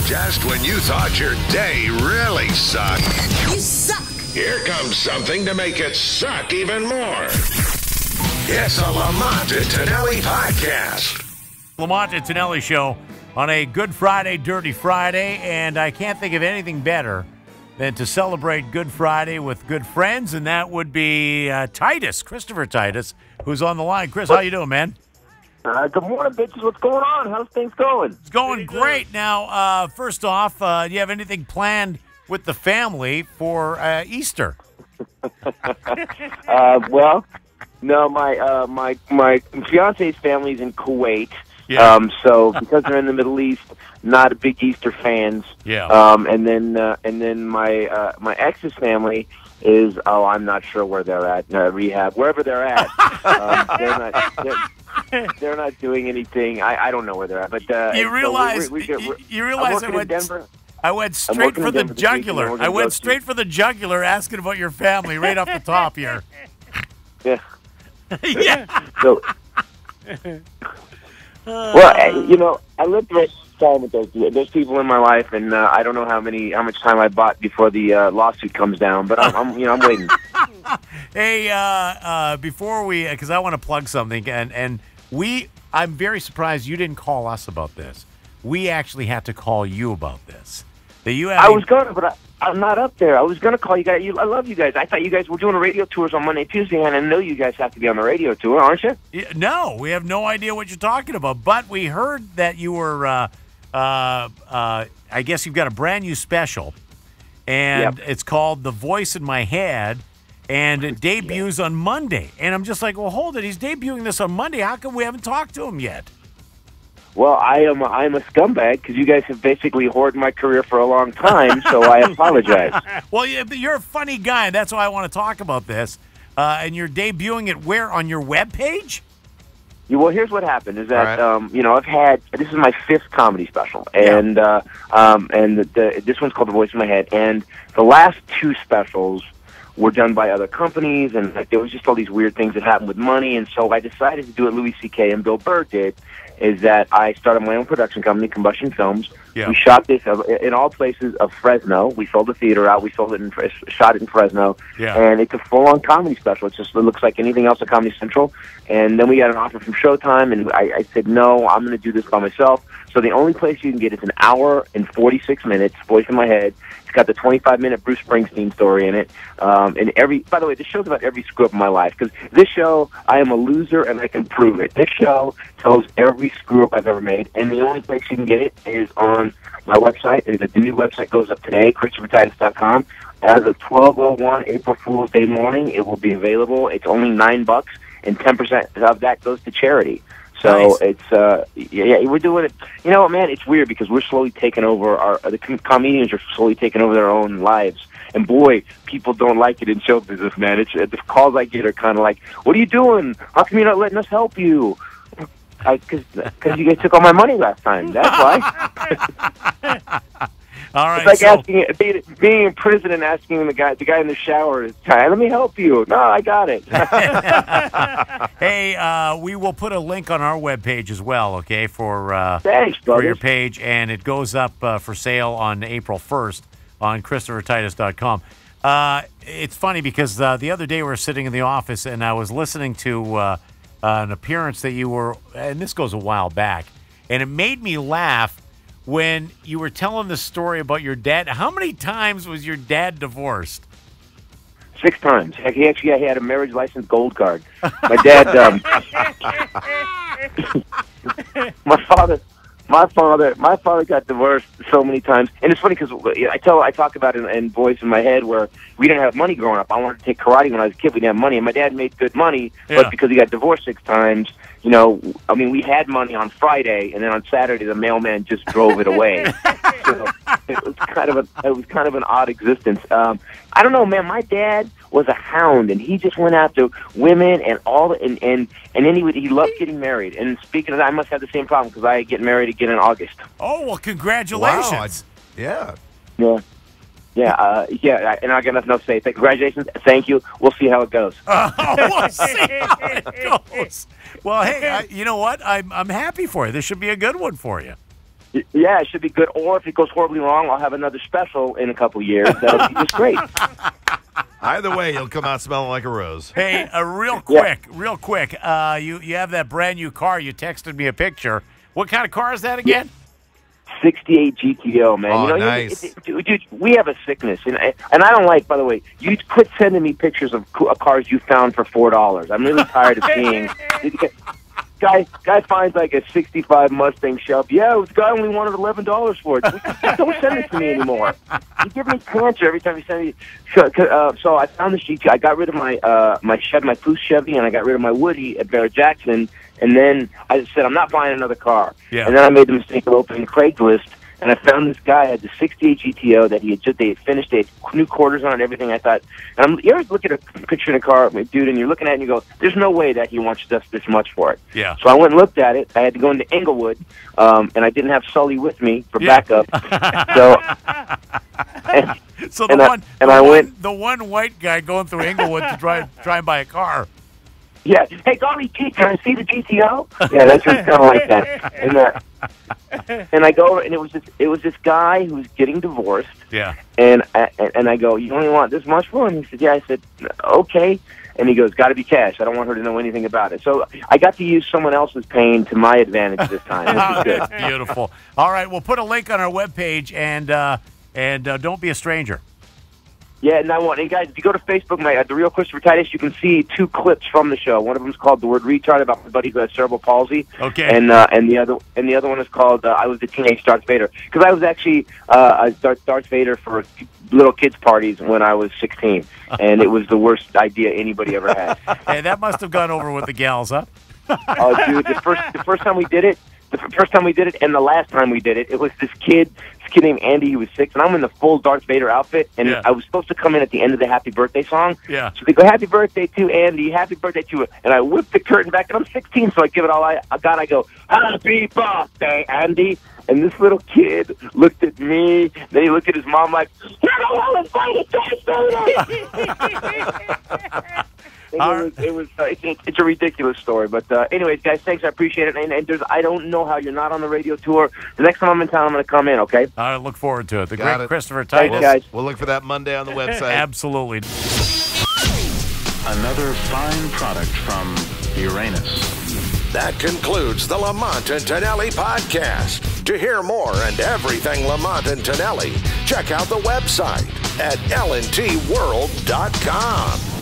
Just when you thought your day really sucked. You suck! Here comes something to make it suck even more. It's a Lamont and Tonelli podcast. Lamont and Tonelli show on a Good Friday, Dirty Friday, and I can't think of anything better than to celebrate Good Friday with good friends, and that would be Titus, Christopher Titus, who's on the line. Chris, how you doing, man? Good morning, bitches. What's going on? How's things going? It's going great. Now, first off, do you have anything planned with the family for Easter? Well, no, my fiance's family's in Kuwait. Yeah. So because they're in the Middle East, not a big Easter fans. Yeah. And then my ex's family is I'm not sure where they're at, rehab, wherever they're at. They're not doing anything. I don't know where they're at, but you realize I went straight for the jugular. I went straight for the jugular, asking about your family right off the top here. Yeah. Yeah. So, well, I lived the rest of the time with those people in my life, and I don't know how much time I bought before the lawsuit comes down, but I'm waiting. Hey, before because I want to plug something, and I'm very surprised you didn't call us about this. We actually had to call you about this. I was going to, but I'm not up there. I was going to call you guys. I love you guys. I thought you guys were doing radio tours on Monday, Tuesday, and I know you guys have to be on the radio tour, aren't you? No, we have no idea what you're talking about, but we heard that you were, I guess you've got a brand new special, and It's called The Voice in My Head, and it debuts on Monday. And I'm just like, well, hold it. He's debuting this on Monday. How come we haven't talked to him yet? Well, I'm a scumbag because you guys have basically hoarded my career for a long time, so I apologize. Well, you're a funny guy. That's why I want to talk about this. And you're debuting it where? On your webpage? Yeah, well, here's what happened is that, I've had, this is my 5th comedy special, and this one's called The Voice in My Head, and the last 2 specials were done by other companies, and there was just all these weird things that happened with money, and so I decided to do what Louis C.K. and Bill Burr did, is that I started my own production company, Combustion Films. Yeah. We shot this in all places of Fresno. We sold the theater out. We shot it in Fresno. Yeah. And it's a full-on comedy special. It looks like anything else at Comedy Central. And then we got an offer from Showtime, and I said, no, I'm going to do this by myself. So the only place you can get it is an hour and 46 minutes, Voice in My Head. It's got the 25-minute Bruce Springsteen story in it. By the way, this show's about every screw-up in my life, because this show, I am a loser, and I can prove it. This show tells every screw-up I've ever made, and the only place you can get it is on my website. The new website goes up today, ChristopherTitus.com. As of 12:01 April Fool's Day morning, it will be available. It's only $9, and 10% of that goes to charity. So nice. It's we're doing it. You know what, man? It's weird because we're slowly taking over the comedians are slowly taking over their own lives. And boy, people don't like it in show business, man. The calls I get are kind of like, "What are you doing? How come you're not letting us help you?" Because you guys took all my money last time. That's why. All right. It's like being in prison and asking the guy in the shower, "Let me help you." No, I got it. Hey, we will put a link on our webpage as well, okay, for Thanks, for your page, and it goes up for sale on April 1st on ChristopherTitus.com. It's funny because the other day we were sitting in the office, and I was listening to an appearance that you were, and this goes a while back, and it made me laugh when you were telling the story about your dad. How many times was your dad divorced? 6 times. He had a marriage license gold card. My dad, my father got divorced so many times, and it's funny because I talk about it in Voice in My Head where we didn't have money growing up. I wanted to take karate when I was a kid. We didn't have money, and my dad made good money, but because he got divorced 6 times, we had money on Friday, and then on Saturday the mailman just drove it away. So it was kind of an odd existence. I don't know, man. My dad was a hound, and he just went after women and and then he loved getting married. And speaking of that, I must have the same problem because I get married again in August. Oh, well, congratulations! Wow. Yeah. Yeah, and I got nothing else to say. Congratulations, thank you. We'll see how it goes. We'll see how it goes. Well, hey, you know what? I'm happy for you. This should be a good one for you. Yeah, it should be good. Or if it goes horribly wrong, I'll have another special in a couple years. That'll be just great. Either way, you'll come out smelling like a rose. Hey, real quick. You have that brand new car. You texted me a picture. What kind of car is that again? 68 GTO, man. Oh, nice. Dude, we have a sickness, and I don't like. By the way, you quit sending me pictures of cars you found for $4. I'm really tired of seeing. Guy finds like a '65 Mustang Shelby. Yeah, the guy only wanted $11 for it. Don't send it to me anymore. You give me cancer every time you send me. So I found this GT. I got rid of my Foose Chevy, and I got rid of my Woody at Barrett Jackson. And then I said, I'm not buying another car. Yeah. And then I made the mistake of opening Craigslist, and I found this guy had the '68 GTO that they had finished. They had new quarters on it and everything. I thought, you ever look at a picture in a car, dude, and you're looking at it and you go, there's no way that he wants just this much for it. Yeah. So I went and looked at it. I had to go into Inglewood, and I didn't have Sully with me for backup. So the one white guy going through Inglewood to try and buy a car. Yeah. Hey, golly, Pete, can I see the GTO? Yeah, that's just kind of like that. And I go over, and it was this guy who was getting divorced. Yeah. And I go, you only want this much for him? He said, yeah. I said, okay. And he goes, got to be cash. I don't want her to know anything about it. So I got to use someone else's pain to my advantage this time. This is good. That's beautiful. All right, we'll put a link on our webpage, and don't be a stranger. Yeah, and and guys, if you go to Facebook, The Real Christopher Titus, you can see 2 clips from the show. One of them is called "The Word Retard" about my buddy who has cerebral palsy. Okay. And the other one is called "I Was the Teenage Darth Vader," because I was actually Darth Vader for little kids' parties when I was 16, and it was the worst idea anybody ever had. Hey, that must have gone over with the gals, huh? Oh, dude, the first time we did it. And the last time we did it, it was this kid named Andy. He was 6, and I'm in the full Darth Vader outfit, and I was supposed to come in at the end of the Happy Birthday song. Yeah. So they go, "Happy birthday to Andy, happy birthday to it," and I whip the curtain back, and I'm 16, so I give it all I got. I go, "Happy birthday, Andy," and this little kid looked at me, then he looked at his mom like, "You're the one invited Darth Vader." It's a ridiculous story, but anyways, guys, thanks. I appreciate it. And I don't know how you're not on the radio tour. The next time I'm in town, I'm going to come in. Okay. I look forward to it. The Got great it. Christopher Titus. Thanks, guys. We'll look for that Monday on the website. Absolutely. Another fine product from Uranus. That concludes the Lamont and Tonelli podcast. To hear more and everything Lamont and Tonelli, check out the website at lntworld.com.